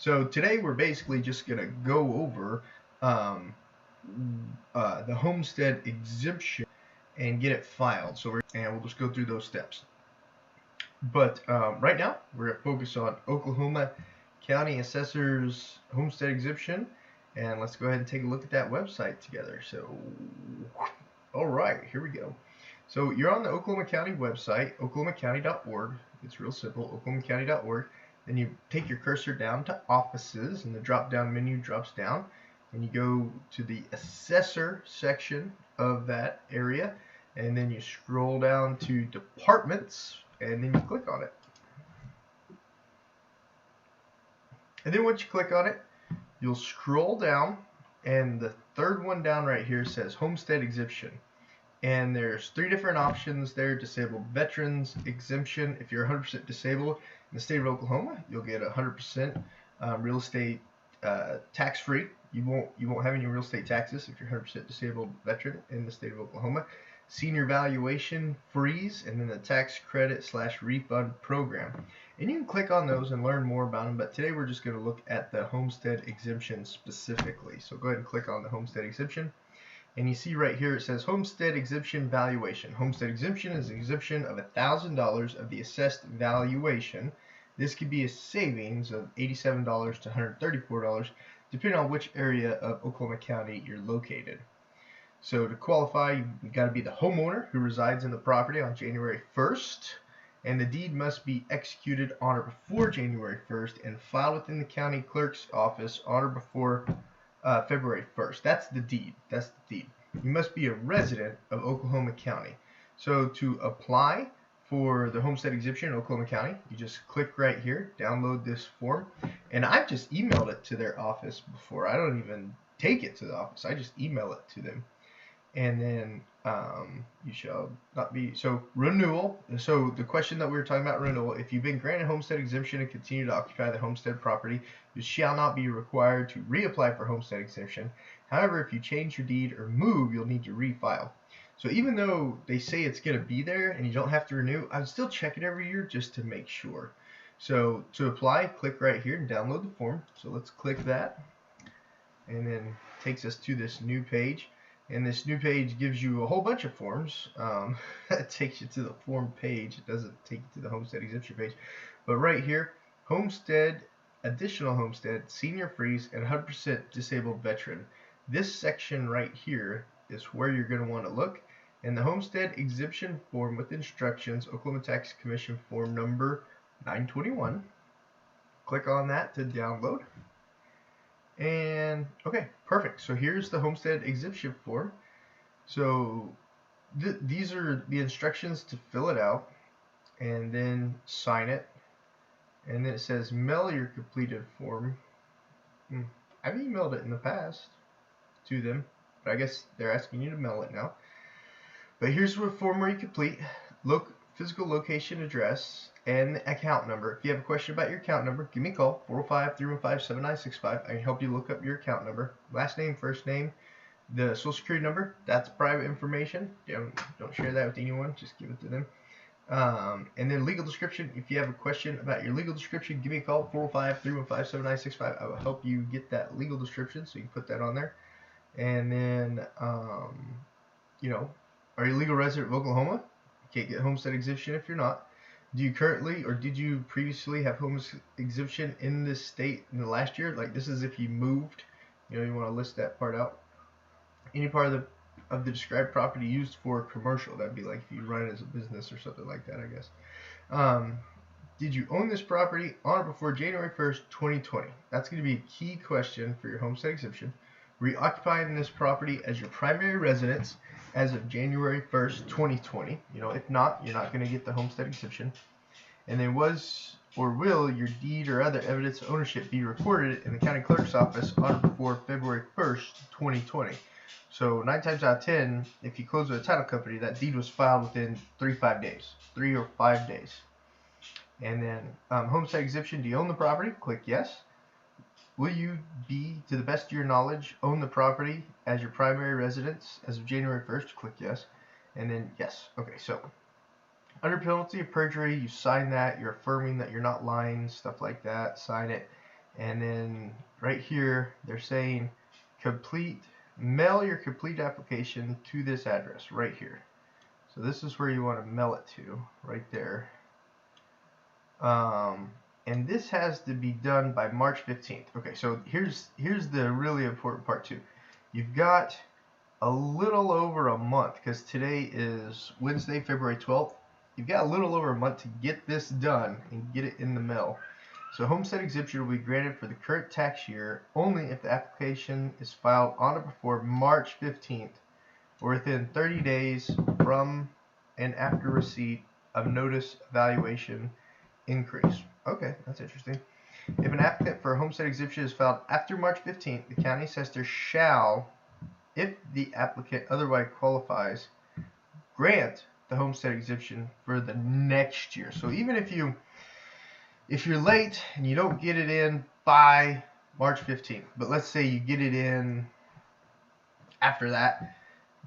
So today we're basically just going to go over um, the homestead exemption and get it filed. We'll just go through those steps. But right now we're going to focus on Oklahoma County Assessor's homestead exemption, and let's go ahead and take a look at that website together. So, all right, here we go. So you're on the Oklahoma County website, oklahomacounty.org. It's real simple, oklahomacounty.org. Then you take your cursor down to offices, and the drop-down menu drops down, and you go to the assessor section of that area, and then you scroll down to departments, and then you click on it. And then once you click on it, you'll scroll down, and the third one down right here says homestead exemption. And there's three different options there: disabled veterans exemption. If you're 100% disabled in the state of Oklahoma, you'll get 100% real estate tax free. You won't have any real estate taxes if you're 100% disabled veteran in the state of Oklahoma. Senior valuation freeze, and then the tax credit / refund program. And you can click on those and learn more about them. But today we're just going to look at the homestead exemption specifically. So go ahead and click on the homestead exemption. And you see right here it says Homestead Exemption Valuation. Homestead Exemption is an exemption of $1,000 of the assessed valuation. This could be a savings of $87 to $134, depending on which area of Oklahoma County you're located. So to qualify, you've got to be the homeowner who resides in the property on January 1st, and the deed must be executed on or before January 1st and filed within the county clerk's office on or before February 1st. That's the deed. You must be a resident of Oklahoma County. So to apply for the homestead exemption in Oklahoma County, you just click right here, download this form, and I've just emailed it to their office before. I don't even take it to the office. I just email it to them. And then you shall not be, so renewal. So the question that we were talking about, renewal: if you've been granted homestead exemption and continue to occupy the homestead property, you shall not be required to reapply for homestead exemption. However, if you change your deed or move, you'll need to refile. So even though they say it's going to be there and you don't have to renew, I would still check it every year just to make sure. So to apply, click right here and download the form. So let's click that, and then it takes us to this new page. And this new page gives you a whole bunch of forms. It takes you to the form page. It doesn't take you to the homestead exemption page. But right here, homestead, additional homestead, senior freeze, and 100% disabled veteran. This section right here is where you're going to want to look. And the homestead exemption form with instructions, Oklahoma Tax Commission form number 921. Click on that to download. And okay, perfect. So here's the homestead exemption form. So these are the instructions to fill it out and then sign it. And then it says mail your completed form. I've emailed it in the past to them, but I guess they're asking you to mail it now. But here's the form where you complete. Physical location, address, and the account number. If you have a question about your account number, give me a call, 405-315-7965. I can help you look up your account number. Last name, first name, the social security number, that's private information. Don't share that with anyone, just give it to them. And then legal description. If you have a question about your legal description, give me a call, 405-315-7965. I will help you get that legal description, so you can put that on there. And then, are you a legal resident of Oklahoma? Can't get homestead exemption if you're not. Do you currently or did you previously have homestead exemption in this state in the last year? Like, this is if you moved. You want to list that part out. Any part of the described property used for commercial. That'd be like if you run it as a business or something like that, I guess. Did you own this property on or before January 1st, 2020? That's going to be a key question for your homestead exemption. Were you occupying this property as your primary residence as of January 1st, 2020? If not, you're not going to get the homestead exemption. And then was or will your deed or other evidence of ownership be recorded in the county clerk's office on or before February 1st, 2020? So 9 times out of 10, if you close with a title company, that deed was filed within 3 or 5 days. And then homestead exemption, do you own the property? Click yes. Will you be, to the best of your knowledge, own the property as your primary residence as of January 1st? Click yes. And then yes. Okay, so under penalty of perjury, you sign that. You're affirming that you're not lying, stuff like that. Sign it. And then right here, they're saying mail your complete application to this address right here. So this is where you want to mail it to, right there. And this has to be done by March 15th. Okay, so here's the really important part too. You've got a little over a month, because today is Wednesday, February 12th. You've got a little over a month to get this done and get it in the mail. So homestead exemption will be granted for the current tax year only if the application is filed on or before March 15th or within 30 days from and after receipt of notice of valuation increase. Okay, that's interesting. If an applicant for a homestead exemption is filed after March 15th, the county assessor shall, if the applicant otherwise qualifies, grant the homestead exemption for the next year. So even if you're late and you don't get it in by March 15th, but let's say you get it in after that,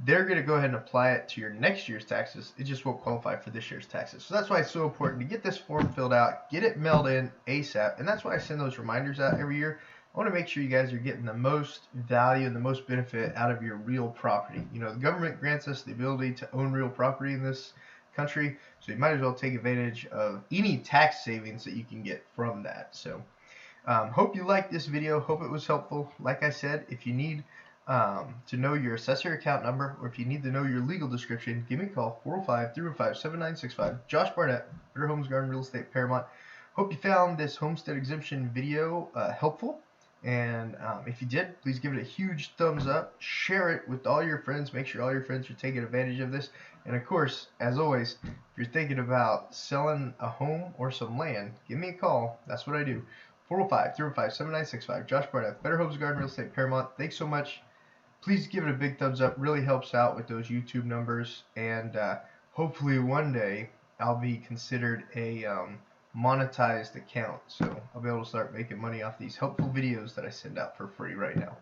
they're going to go ahead and apply it to your next year's taxes. It just won't qualify for this year's taxes. So that's why it's so important to get this form filled out, get it mailed in ASAP, and that's why I send those reminders out every year. I want to make sure you guys are getting the most value and the most benefit out of your real property. You know, the government grants us the ability to own real property in this country, so you might as well take advantage of any tax savings that you can get from that. So hope you liked this video. Hope it was helpful. Like I said, if you need to know your assessor account number, or if you need to know your legal description, give me a call, 405-305-7965. Josh Barnett, Better Homes, Garden, Real Estate, Paramount. Hope you found this homestead exemption video helpful. And if you did, please give it a huge thumbs up. Share it with all your friends. Make sure all your friends are taking advantage of this. And of course, as always, if you're thinking about selling a home or some land, give me a call. That's what I do. 405-305-7965. Josh Barnett, Better Homes, Garden, Real Estate, Paramount. Thanks so much. Please give it a big thumbs up. Really helps out with those YouTube numbers. And hopefully one day I'll be considered a monetized account. So I'll be able to start making money off these helpful videos that I send out for free right now.